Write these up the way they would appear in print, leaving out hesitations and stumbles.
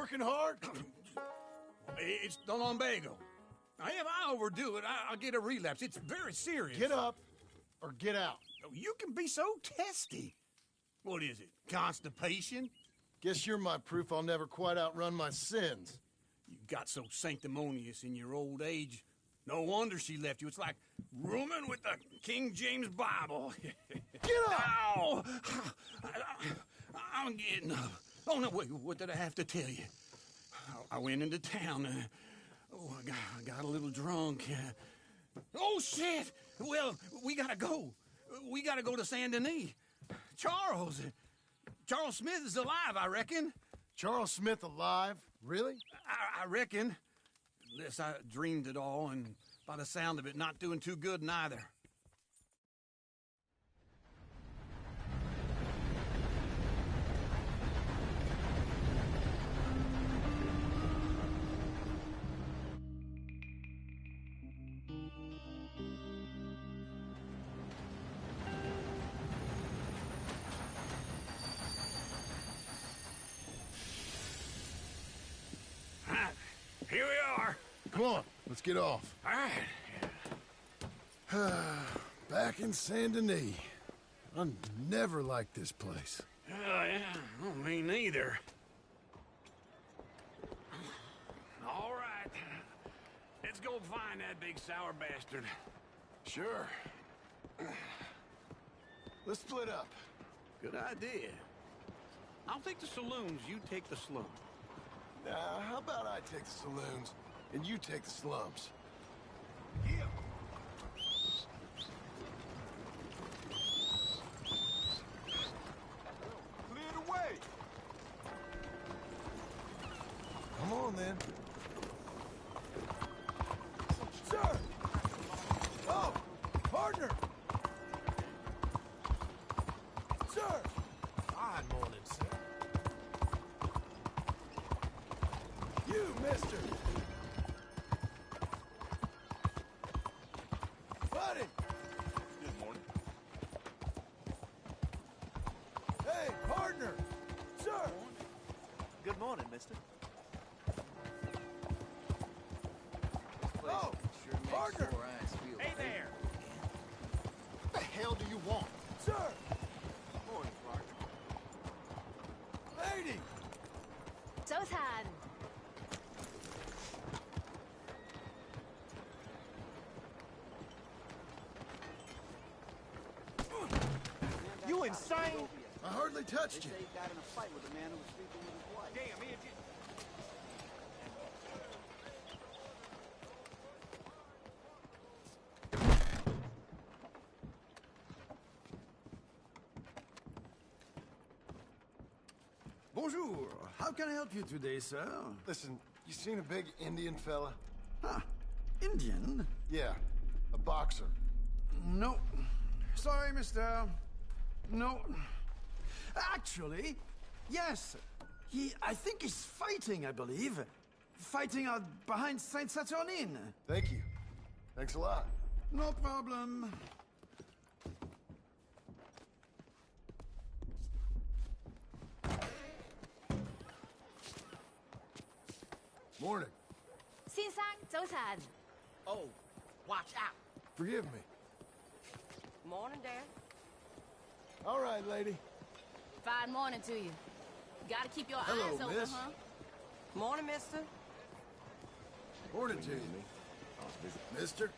working hard? It's the lumbago. Now, if I overdo it, I'll get a relapse. It's very serious. Get up or get out. Oh, you can be so testy. What is it, constipation? Guess you're my proof I'll never quite outrun my sins. You got so sanctimonious in your old age. No wonder she left you. It's like rooming with the King James Bible. Get up! Ow! I'm getting up. Oh, no, wait, what did I have to tell you? I went into town. I got a little drunk. Oh, shit! Well, we gotta go. We gotta go to Saint Denis. Charles Smith is alive, I reckon. Charles Smith alive? Really? I reckon. Unless I dreamed it all, and by the sound of it, not doing too good neither. Here we are. Come on, let's get off. All right. Back in Saint Denis. I never liked this place. Yeah, well, me neither. All right. Let's go find that big sour bastard. Sure. Let's split up. Good idea. I'll take the saloons, you take the slums. Now, how about I take the saloons and you take the slums? Yeah. Clear the way. Come on, then. Sir! Oh! Partner! Sir! Fine morning, sir. You, mister! Buddy! Good morning. Hey, partner! Sir! Good morning, mister. Oh, partner! Hey there! What the hell do you want? Sir! Morning, partner. Lady! 早晨。 You insane? I hardly touched you. They say he got in a fight with a man who was sleeping with his wife. Damn, he just... Bonjour. How can I help you today, sir? Listen, you seen a big Indian fella? Ah, Indian? Yeah, a boxer. No. Sorry, mister. No. Actually, yes. I think he's fighting, I believe. Fighting out behind Saint Saturnin. Thank you. Thanks a lot. No problem. Morning. 先生，早晨。 Oh, watch out. Forgive me. Morning, Dad. All right, lady. Fine morning to you. Gotta keep your Hello, eyes open, miss. huh? Morning, mister. Morning to you. Mister.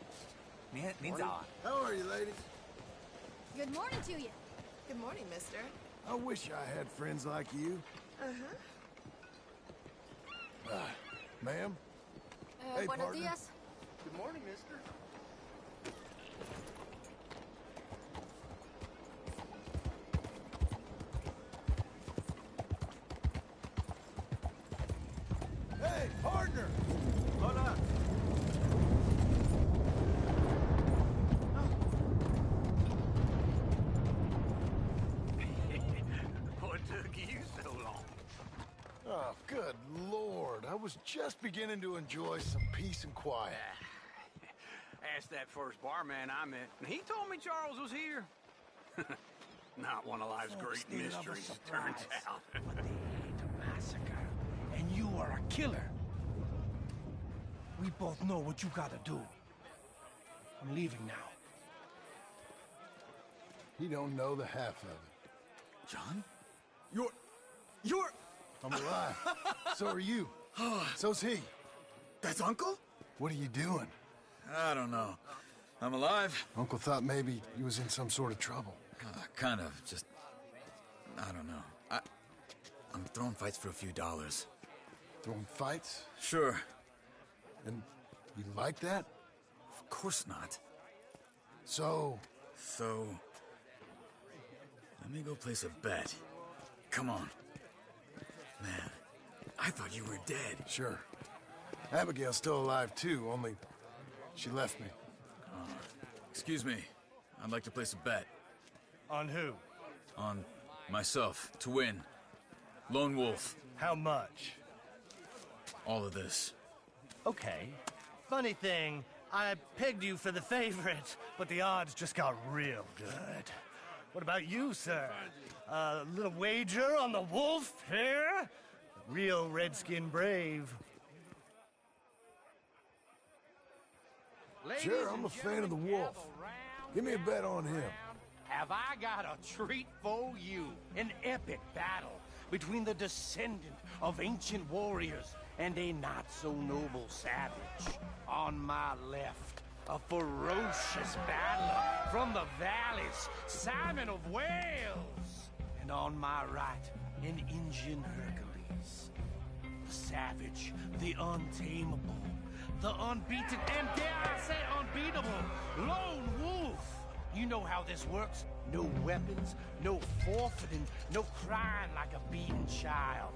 How are you, ladies? Good morning to you. Good morning, mister. I wish I had friends like you. Ma'am? Hey, Buenos partner. dias. Good morning, mister. Hey, partner! Hola. What took you so long? Oh, good Lord. I was just beginning to enjoy some peace and quiet. Asked that first barman I met, and he told me Charles was here. Not one of life's great mysteries, it turns out. But they ain't a massacre. And you are killer. We both know what you gotta do. I'm leaving now. He don't know the half of it. John? You're... I'm alive. So are you. So's he. That's Uncle? What are you doing? I don't know. I'm alive. Uncle thought maybe he was in some sort of trouble. Kind of. Just... I don't know. I'm throwing fights for a few dollars. Throwing fights? Sure. And you like that? Of course not. So... So... Let me go place a bet. Come on. Man, I thought you were dead. Sure. Abigail's still alive, too, only she left me. Excuse me. I'd like to place a bet. On who? On myself, to win. Lone Wolf. How much? All of this. Okay. Funny thing, I pegged you for the favorite, but the odds just got real good. What about you, sir? A little wager on the wolf here? Real redskin brave. Sure, I'm a fan of the wolf. Give me a bet on him. Have I got a treat for you? An epic battle between the descendant of ancient warriors and a not-so-noble savage. On my left, a ferocious battler from the valleys, Simon of Wales. And on my right, an Indian Hercules. The savage, the untamable, the unbeaten, and dare I say unbeatable, Lone Wolf. You know how this works. No weapons, no forfeiting, no crying like a beaten child.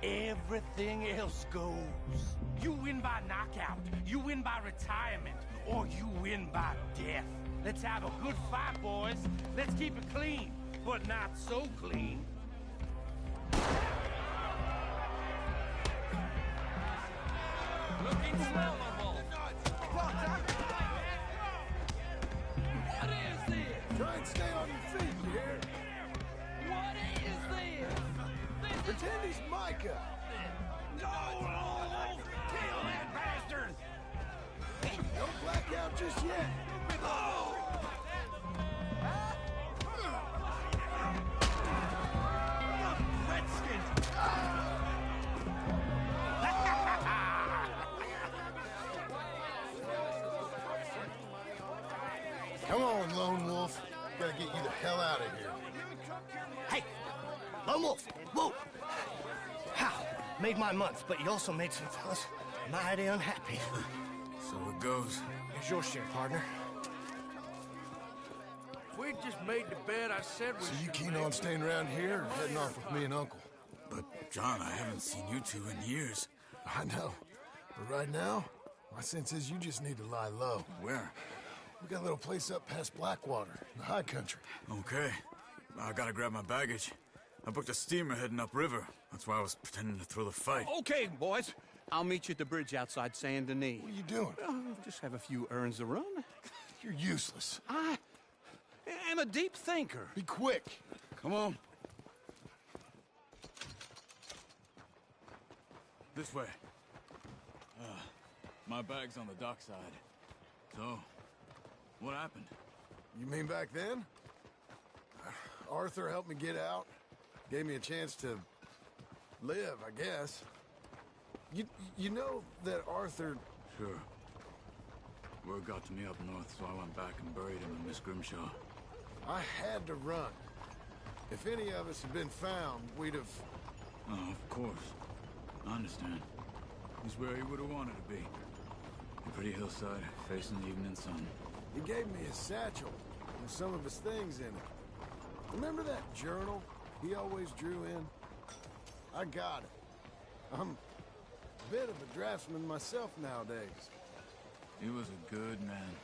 Everything else goes. You win by knockout, you win by retirement, or you win by death. Let's have a good fight, boys. Let's keep it clean, but not so clean. Looking swellable. What is this? Try and stay on your feet, you hear? What is this? Pretend he's Micah. No! Kill that bastard! Don't black out just yet. Redskin! Come on, Lone Wolf. Gotta get you the hell out of here. Hey! Lone Wolf! Whoa! How? Made my month, but you also made some fellas mighty unhappy. So it goes. Here's your share, partner. We just made the bed I said we So you keen on staying around here or heading off with me and Uncle? But, John, I haven't seen you two in years. I know. But right now, my sense is you just need to lie low. Where? We got a little place up past Blackwater, in the high country. Okay. I gotta grab my baggage. I booked a steamer heading upriver. That's why I was pretending to throw the fight. Okay, boys. I'll meet you at the bridge outside Saint Denis. What are you doing? Just have a few errands to run. You're useless. I am a deep thinker. Be quick. Come on. This way. My bag's on the dockside. So, what happened? You mean back then? Arthur helped me get out. Gave me a chance to live, I guess. You know that Arthur... Sure. Word got to me up north, so I went back and buried him in Miss Grimshaw. I had to run. If any of us had been found, we'd have... Oh, of course. I understand. He's where he would have wanted to be. A pretty hillside, facing the evening sun. He gave me his satchel with some of his things in it. Remember that journal he always drew in? I got it. I'm a bit of a draftsman myself nowadays. He was a good man.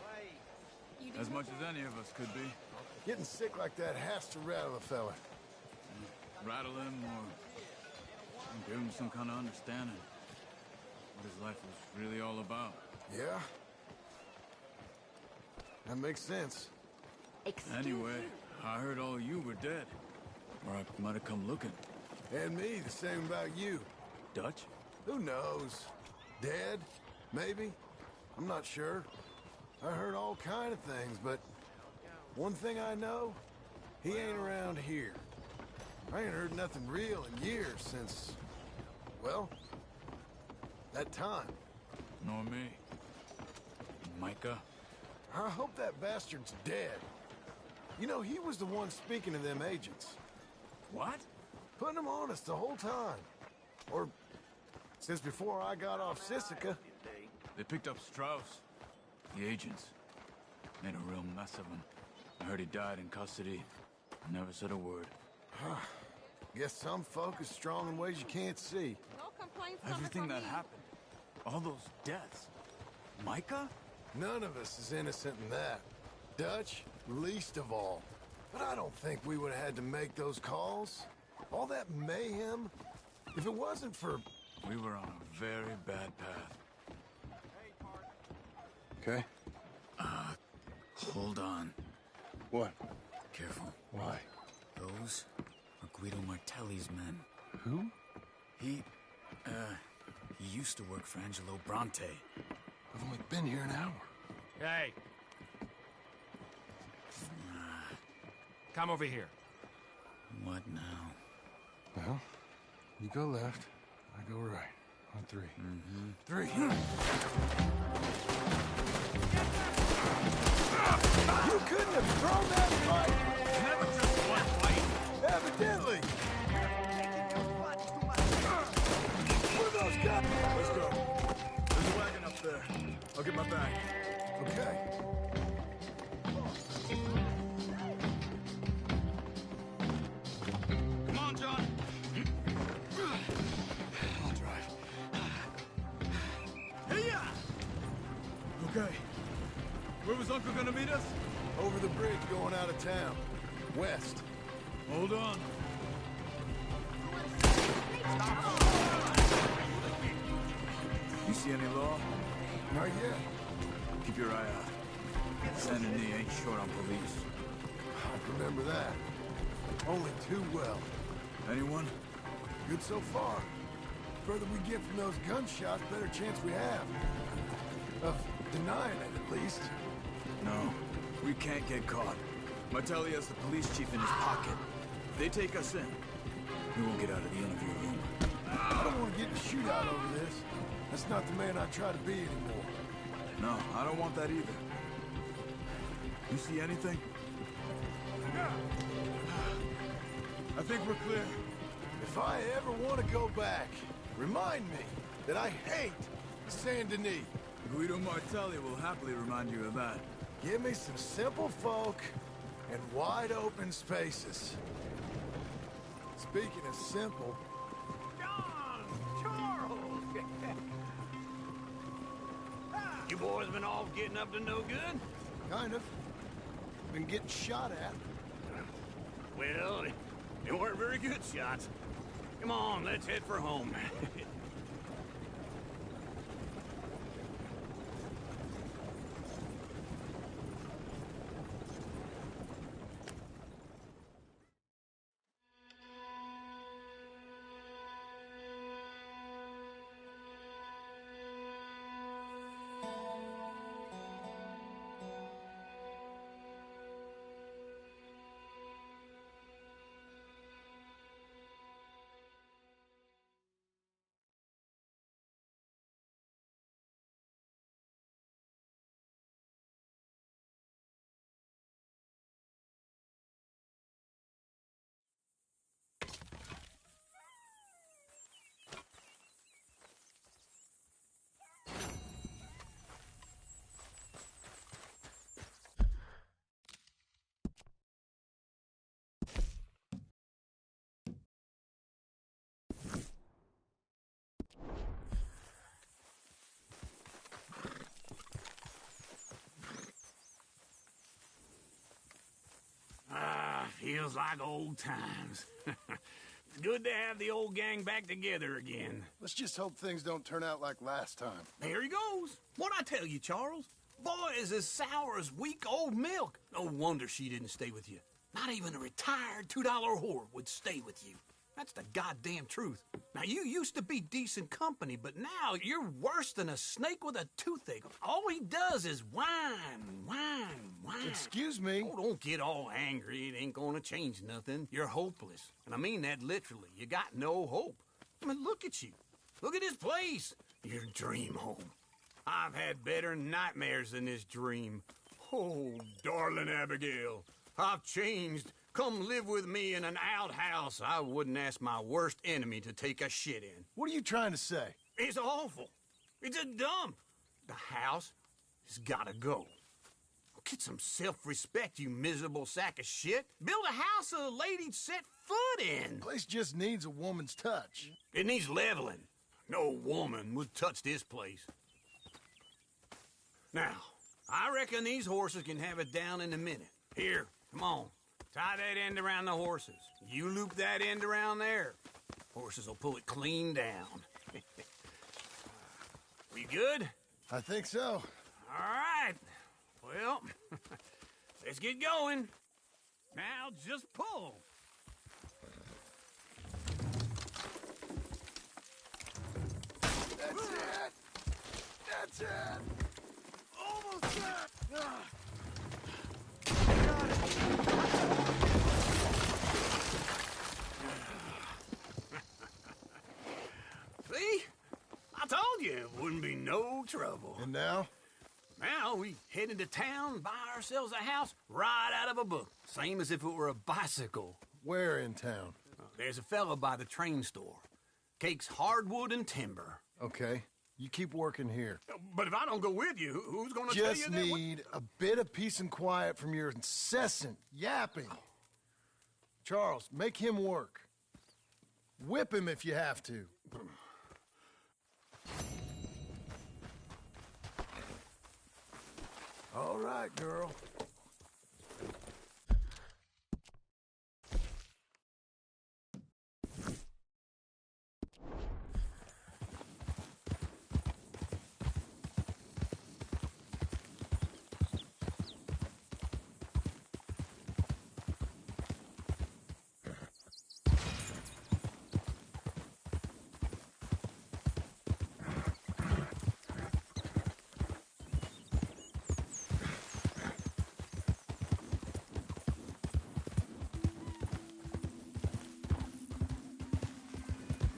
As much as any of us could be. Getting sick like that has to rattle a fella. Rattle him or give him some kind of understanding. What his life was really all about. Yeah? That makes sense. Anyway, I heard all you were dead. Or I might have come looking. And me, the same about you. Dutch? Who knows? Dead? Maybe? I'm not sure. I heard all kind of things, but one thing I know, he ain't around here. I ain't heard nothing real in years since, well, that time. Nor me. Micah? I hope that bastard's dead. You know, he was the one speaking to them agents. What? Putting them on us the whole time. Or since before I got off Sisika. They picked up Strauss. The agents. Made a real mess of him. I heard he died in custody. Never said a word. Guess some folk is strong in ways you can't see. No complaints coming Everything from that me. happened. All those deaths. Micah? None of us is innocent in that. Dutch, least of all. But I don't think we would have had to make those calls. All that mayhem. If it wasn't for... We were on a very bad path. Okay. Hold on. What? Careful. Why? Those are Guido Martelli's men. Who? He used to work for Angelo Bronte. I've only been here an hour. Hey. Come over here. What now? Well, you go left, I go right. On three. Three. You couldn't have thrown that fight! Never just one fight! Evidently! What are those guys? Let's go. There's a wagon up there. I'll get my bag. Okay. Come on, John. I'll drive. Hey-ya! Okay. Where was Uncle gonna meet us? Over the bridge going out of town. West. Hold on. You see any law? Not yet. Keep your eye out. Saint Denis ain't short on police. I remember that. Only too well. Anyone? Good so far. Further we get from those gunshots, better chance we have. Of denying it, at least. No. We can't get caught. Martelli has the police chief in his pocket. If they take us in, we won't get out of the interview room. I don't want to get in a shootout over this. That's not the man I try to be anymore. No, I don't want that either. You see anything? I think we're clear. If I ever want to go back, remind me that I hate Saint Denis. Guido Martelli will happily remind you of that. Give me some simple folk and wide open spaces. Speaking of simple, John! Charles! You boys been off getting up to no good? kind of. Been getting shot at. Well, they weren't very good shots. Come on, let's head for home. Feels like old times. It's good to have the old gang back together again. Let's just hope things don't turn out like last time. There he goes. What'd I tell you, Charles? Boy is as sour as weak old milk. No wonder she didn't stay with you. Not even a retired $2 whore would stay with you. That's the goddamn truth. Now, you used to be decent company, but now you're worse than a snake with a toothache. All he does is whine. Excuse me? Oh, don't get all angry. It ain't gonna change nothing. You're hopeless. And I mean that literally. You got no hope. I mean, look at you. Look at this place. Your dream home. I've had better nightmares than this dream. Oh, darling Abigail, I've changed. Come live with me in an outhouse I wouldn't ask my worst enemy to take a shit in. What are you trying to say? It's awful. It's a dump. The house has gotta go. Get some self-respect, you miserable sack of shit. Build a house a lady'd set foot in. The place just needs a woman's touch. It needs leveling. No woman would touch this place. Now, I reckon these horses can have it down in a minute. Here, come on. Tie that end around the horses. You loop that end around there. Horses will pull it clean down. We good? I think so. All right. Well, let's get going. Now just pull. That's it! That's it! Almost there! Ah. See? I told you it wouldn't be no trouble. And now? Now we head into town, buy ourselves a house right out of a book. Same as if it were a bicycle. Where in town? There's a fella by the train store. Cakes hardwood and timber. Okay, you keep working here. But if I don't go with you, who's gonna tell you Just that? need a bit of peace and quiet from your incessant yapping. Charles, make him work. Whip him if you have to. All right, girl.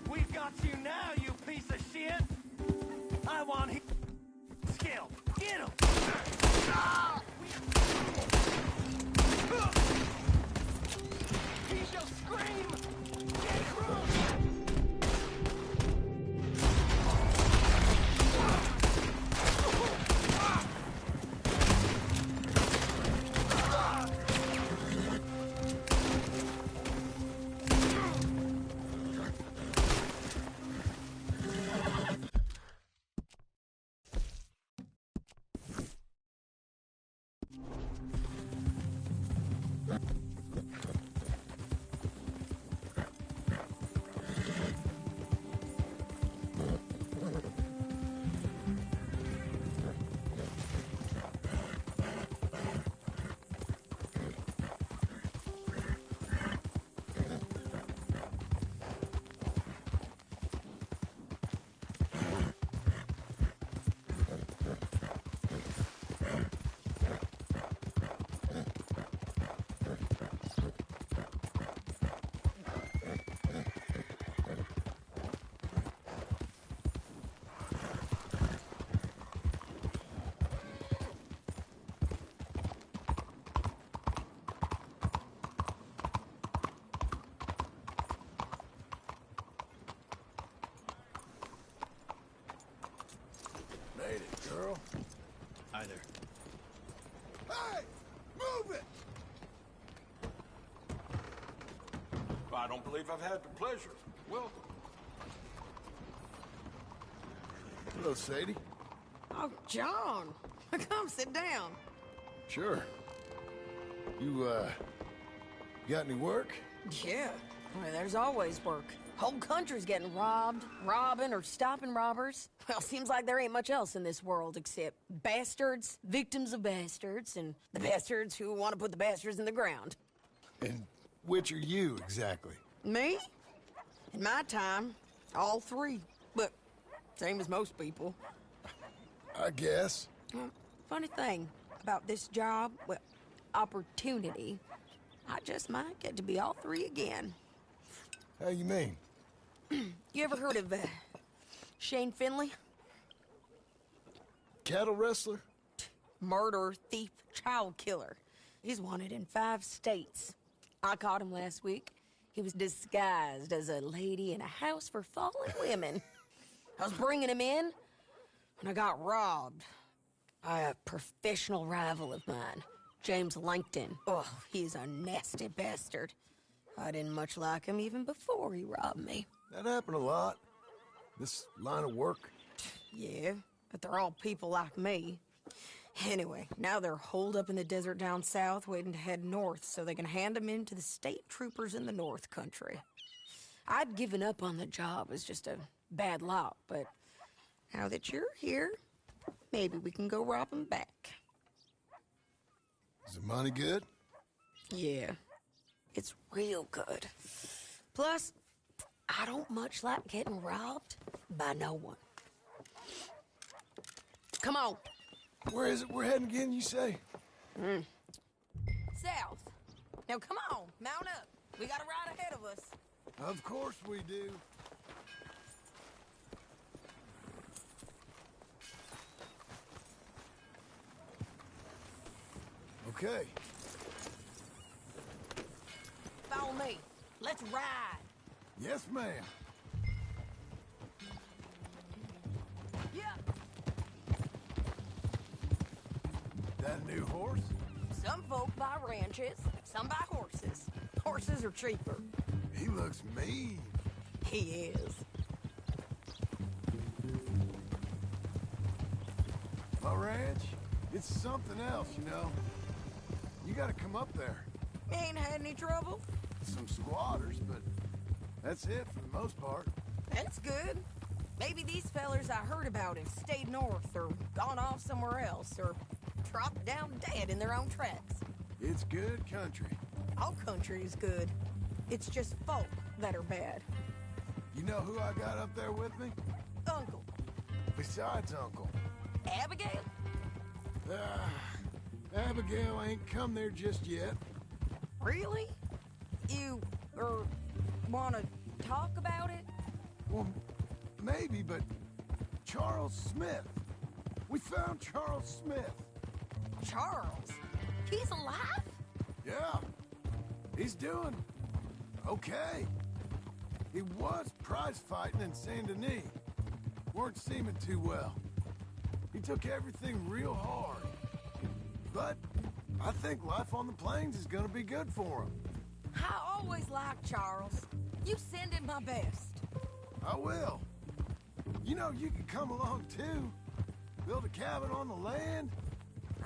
We've got you now, you piece of shit! I want him. Skill, get him! He shall scream! Get through! Made it, girl. Hi there. Hey! Move it! I don't believe I've had the pleasure. Welcome. Hello, Sadie. Oh, John. Come sit down. Sure. You got any work? Yeah. Well, there's always work. Whole country's getting robbed, robbing, or stopping robbers. Well, seems like there ain't much else in this world except bastards, victims of bastards, and the bastards who want to put the bastards in the ground. And which are you, exactly? Me? In my time, all three. But same as most people. I guess. Funny thing about this job, well, opportunity, I just might get to be all three again. How you mean? You ever heard of Shane Finley? Cattle wrestler? Murderer, thief, child killer. He's wanted in 5 states. I caught him last week. He was disguised as a lady in a house for fallen women. I was bringing him in, and I got robbed by a professional rival of mine, James Langton. Oh, he's a nasty bastard. I didn't much like him even before he robbed me. That happened a lot. This line of work. Yeah, but they're all people like me. Anyway, now they're holed up in the desert down south, waiting to head north so they can hand them in to the state troopers in the north country. I'd given up on the job as just a bad lot, but now that you're here, maybe we can go rob them back. Is the money good? Yeah, it's real good. Plus, I don't much like getting robbed by no one. Come on. Where is it we're heading again, you say? South. Now come on, mount up. We got a ride ahead of us. Of course we do. Okay. Follow me. Let's ride. Yes, ma'am. Yeah. That a new horse? Some folk buy ranches, some buy horses. Horses are cheaper. He looks mean. He is. My ranch, it's something else, you know. You gotta come up there. Ain't had any trouble? Some squatters, but that's it for the most part. That's good. Maybe these fellers I heard about have stayed north or gone off somewhere else or dropped down dead in their own tracks. It's good country. All country is good. It's just folk that are bad. You know who I got up there with me? Uncle. Besides Uncle. Abigail? Abigail ain't come there just yet. Really? You, wanna talk about it? Well, maybe, but Charles Smith. We found Charles Smith. Charles? He's alive? Yeah. He's doing okay. He was prize fighting in Saint Denis. Weren't seeming too well. He took everything real hard. But I think life on the plains is gonna be good for him. I always liked Charles. You send him my best. I will. You know, you can come along too. Build a cabin on the land.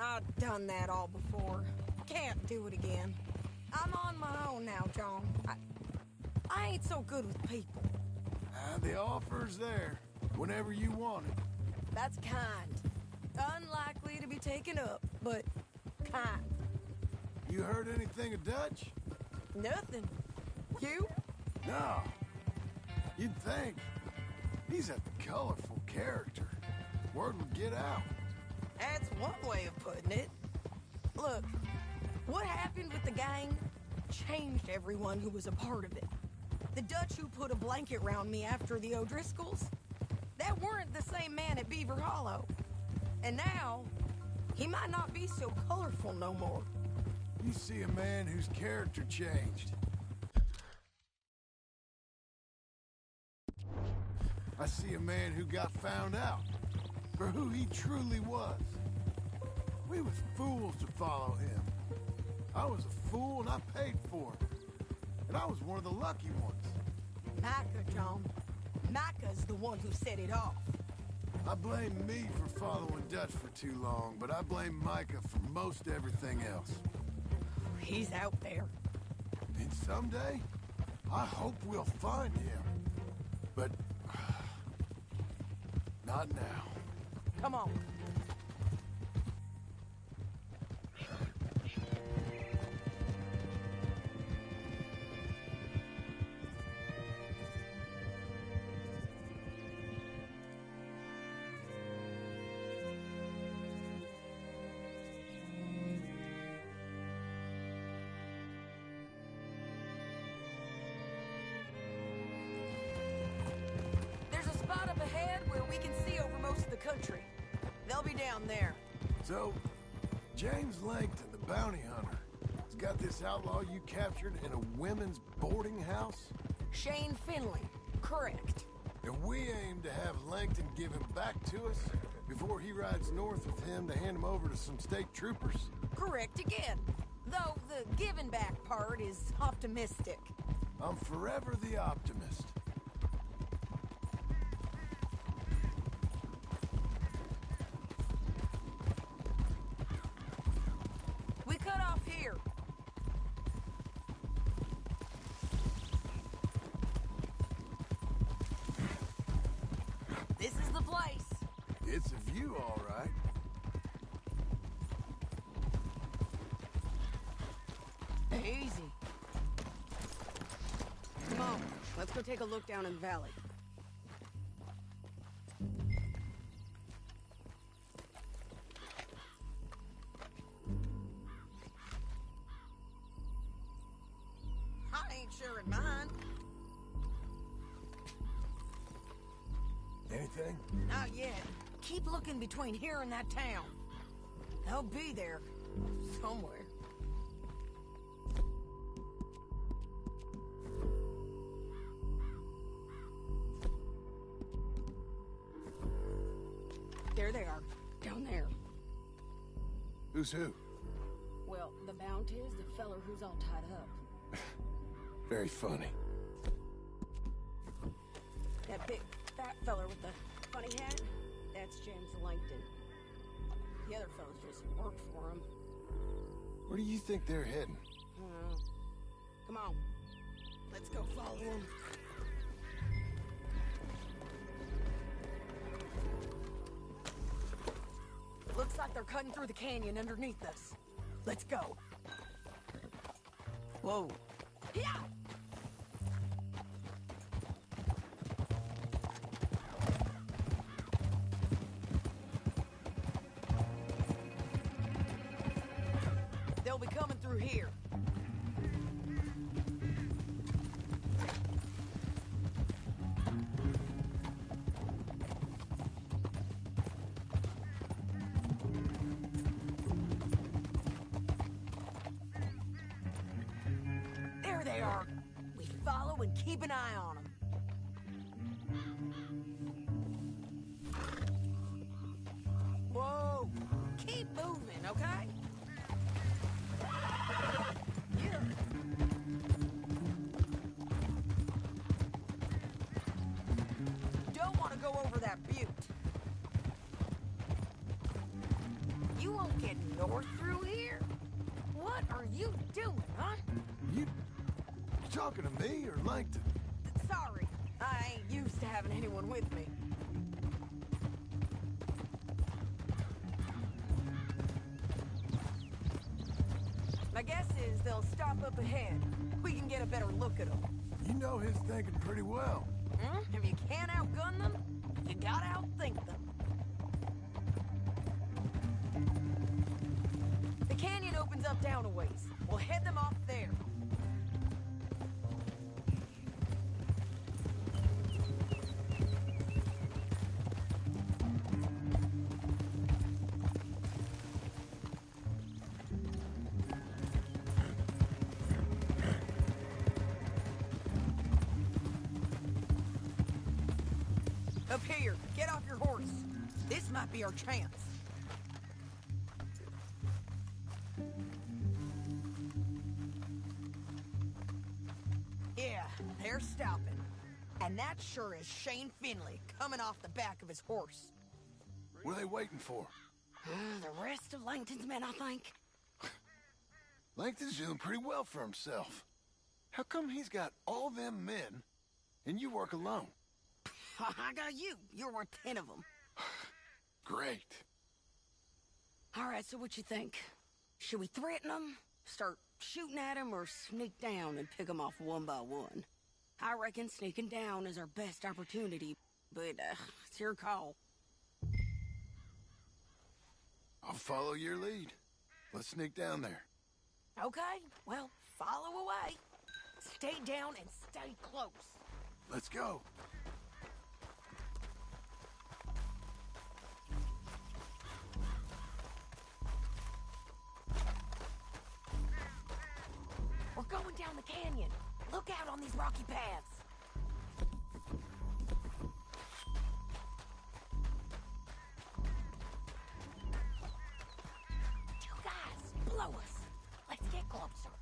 I've done that all before. Can't do it again. I'm on my own now, John. I ain't so good with people. The offer's there whenever you want it. That's kind. Unlikely to be taken up, but kind. You heard anything of Dutch? Nothing. You? No. You'd think. He's a colorful character. Word would get out. That's one way of putting it. Look, what happened with the gang changed everyone who was a part of it. The Dutch who put a blanket round me after the O'Driscolls, that weren't the same man at Beaver Hollow. And now, he might not be so colorful no more. You see a man whose character changed. I see a man who got found out for who he truly was. We was fools to follow him. I was a fool and I paid for it. And I was one of the lucky ones. Micah, John. Micah's the one who set it off. I blame me for following Dutch for too long, but I blame Micah for most everything else. He's out there. And someday, I hope we'll find him. But not now. Come on. country. They'll be down there. So, James Langton, the bounty hunter, has got this outlaw you captured in a women's boarding house? Shane Finley. Correct. And we aim to have Langton give him back to us before he rides north with him to hand him over to some state troopers. Correct again. Though the giving back part is optimistic. I'm forever the optimist. We cut off here. This is the place. It's a view, all right. Easy. Come on, let's go take a look down in the valley. I ain't sure in mine. Anything? Not yet. Keep looking between here and that town. They'll be there. Somewhere. There they are. Down there. Who's who? Well, the Mount is the feller who's all tied up. Very funny. That big, fat feller with the funny hat, that's James Langton. The other fellas just work for him. Where do you think they're heading? Come on. Let's go follow him. Looks like they're cutting through the canyon underneath us. Let's go. Whoa. Yeah! They'll be coming through here. There they are. We follow and keep an eye on them. Whoa! Keep moving, okay? Yeah. Don't want to go over that butte. You won't get north through here? What are you doing, huh? You talking to me or Langton? Sorry, I ain't used to having anyone with me. My guess is they'll stop up ahead. We can get a better look at them. You know his thinking pretty well. If you can't outgun them, you gotta outthink them. The canyon opens up down a ways. We'll head them off there. Up here, get off your horse. This might be our chance. Yeah, they're stopping. And that sure is Shane Finley coming off the back of his horse. What are they waiting for? The rest of Langton's men, I think. Langton's doing pretty well for himself. How come he's got all them men, and you work alone? I got you. You're worth 10 of them. Great. All right, so what you think? Should we threaten them, start shooting at them, or sneak down and pick them off one by one? I reckon sneaking down is our best opportunity, but it's your call. I'll follow your lead. Let's sneak down there. Okay, well, follow away. Stay down and stay close. Let's go. down the canyon. Look out on these rocky paths. You guys, blow us. Let's get closer.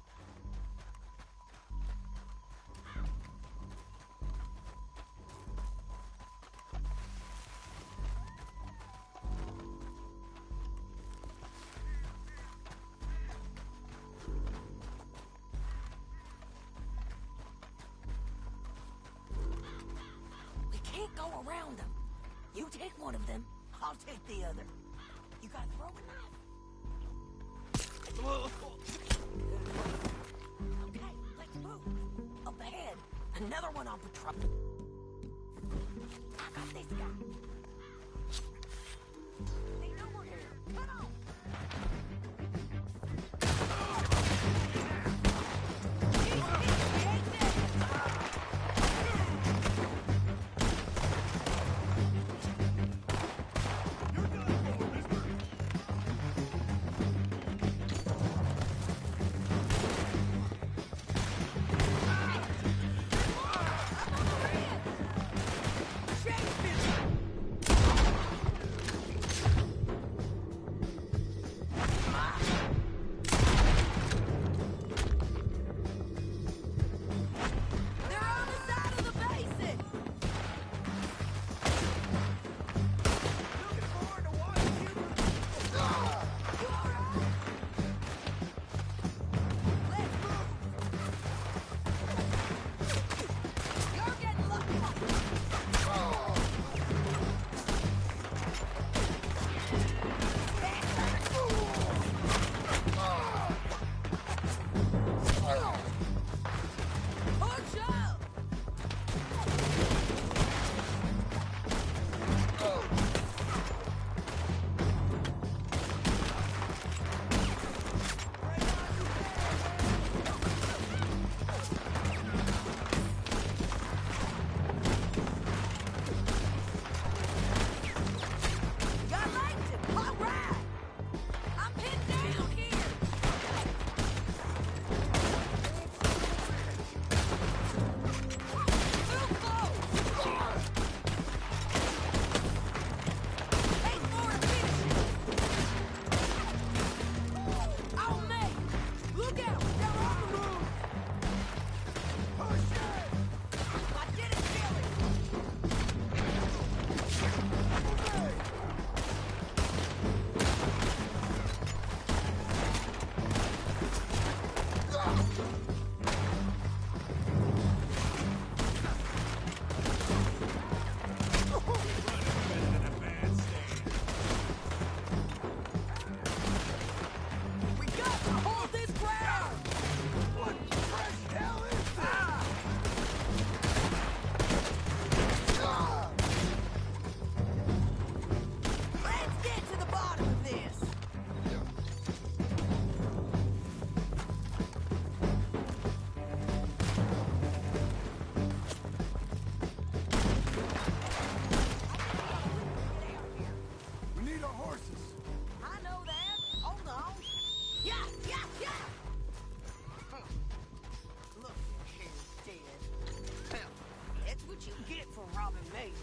Can't go around them. You take one of them, I'll take the other. You got a throwing knife? Okay, let's move. Up ahead, another one on patrol. I got this guy. They know we're here. Come on.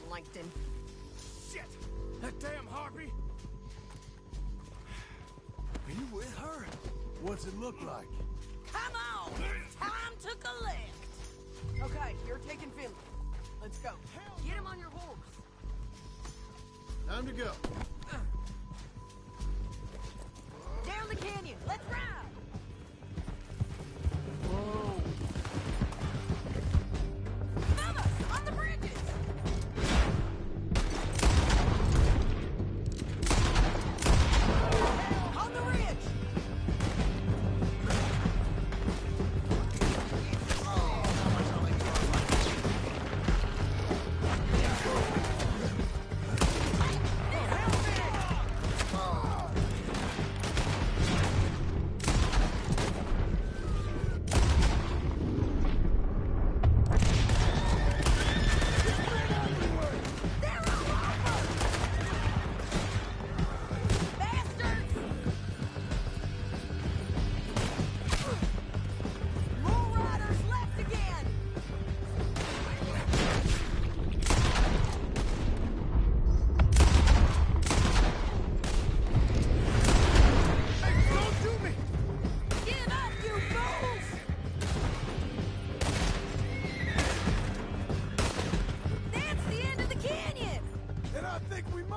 Plankton. Shit! That damn harpy! Are you with her? What's it look like? Come on! It's time to collect! Okay, you're taking Finley. Let's go. Get him on your horse. Time to go. Down the canyon. Let's ride! Whoa. Mama! On the bridges! On the ridge!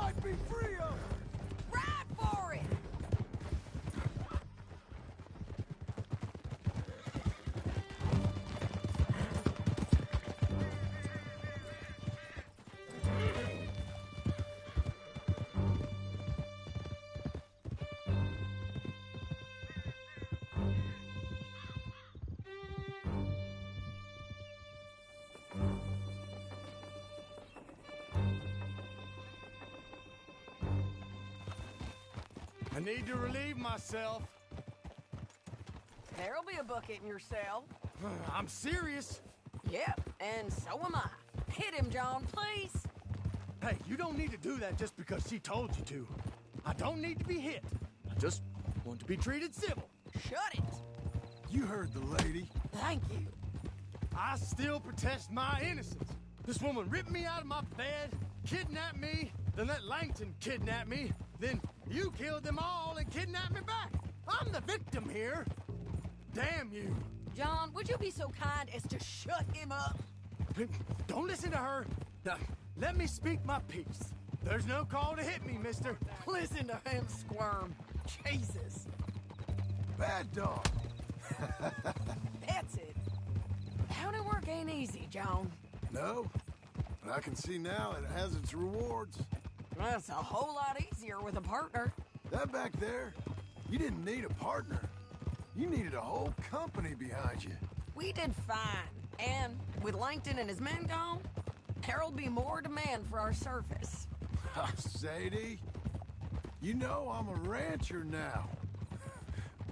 might be free of them. Ride for it! I need to relieve myself. There'll be a bucket in your cell. I'm serious. Yep, and so am I. Hit him, John, please. Hey, you don't need to do that just because she told you to. I don't need to be hit. I just want to be treated civil. Shut it. You heard the lady. Thank you. I still protest my innocence. This woman ripped me out of my bed, kidnapped me, then let Langton kidnap me, then you killed them all and kidnapped me back. I'm the victim here. Damn you. John, would you be so kind as to shut him up? Don't listen to her. Now, let me speak my piece. There's no call to hit me, mister. Listen to him squirm. Jesus. Bad dog. That's it. County work ain't easy, John. No, but I can see now it has its rewards. That's a whole lot easier with a partner. That back there, you didn't need a partner. You needed a whole company behind you. We did fine. And with Langton and his men gone, there'll be more demand for our service. Sadie, you know I'm a rancher now.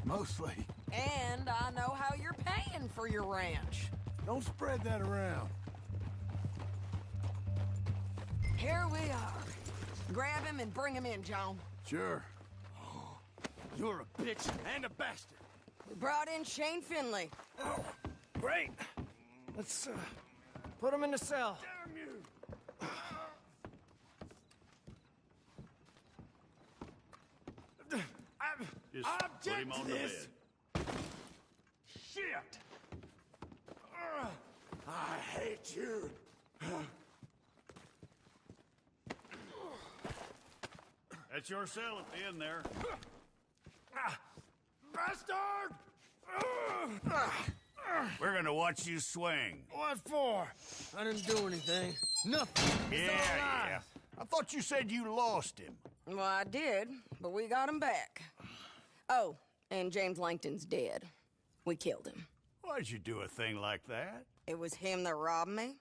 Mostly. And I know how you're paying for your ranch. Don't spread that around. Here we are. Grab him and bring him in, John. Sure. You're a bitch and a bastard. We brought in Shane Finley. Oh, great. Let's put him in the cell. Damn you! Just put him on the bed. Shit! I hate you. That's your cell at the end there. Bastard! We're gonna watch you swing. What for? I didn't do anything. Nothing. It's all lies. I thought you said you lost him. Well, I did, but we got him back. Oh, and James Langton's dead. We killed him. Why'd you do a thing like that? It was him that robbed me.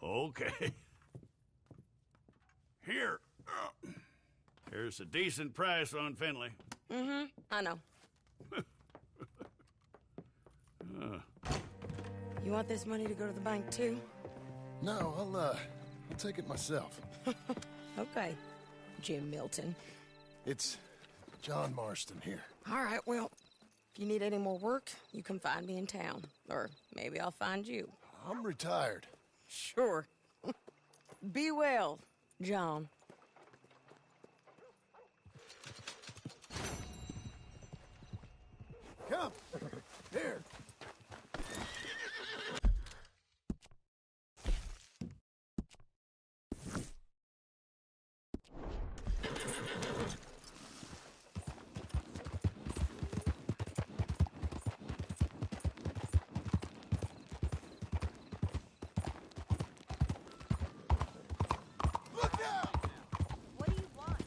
Okay. Here. Here's a decent price on Finley. Mm-hmm, I know. You want this money to go to the bank, too? No, I'll take it myself. Okay, Jim Milton. It's John Marston here. All right, well, if you need any more work, you can find me in town. Or maybe I'll find you. I'm retired. Sure. Be well, John. Come. Here. Look out! What do you want?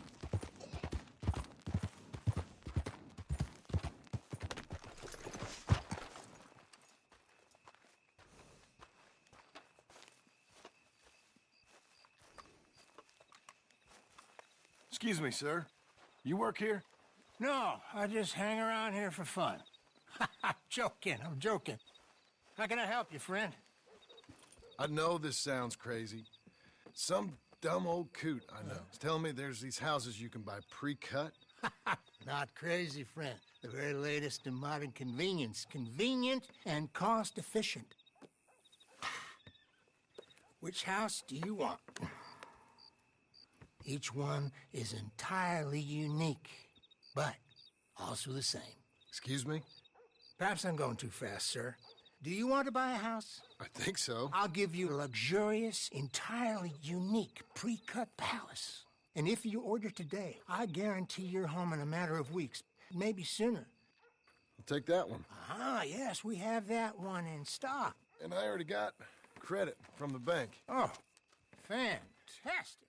Excuse me, sir. You work here? No, I just hang around here for fun. I'm joking. How can I help you, friend? I know this sounds crazy. Some dumb old coot I know is telling me there's these houses you can buy pre-cut. Not crazy, friend. The very latest in modern convenience. Convenient and cost-efficient. Which house do you want? Each one is entirely unique, but also the same. Excuse me? Perhaps I'm going too fast, sir. Do you want to buy a house? I think so. I'll give you a luxurious, entirely unique pre-cut palace. And if you order today, I guarantee you're home in a matter of weeks, maybe sooner. I'll take that one. Ah, yes, we have that one in stock. And I already got credit from the bank. Oh, fantastic.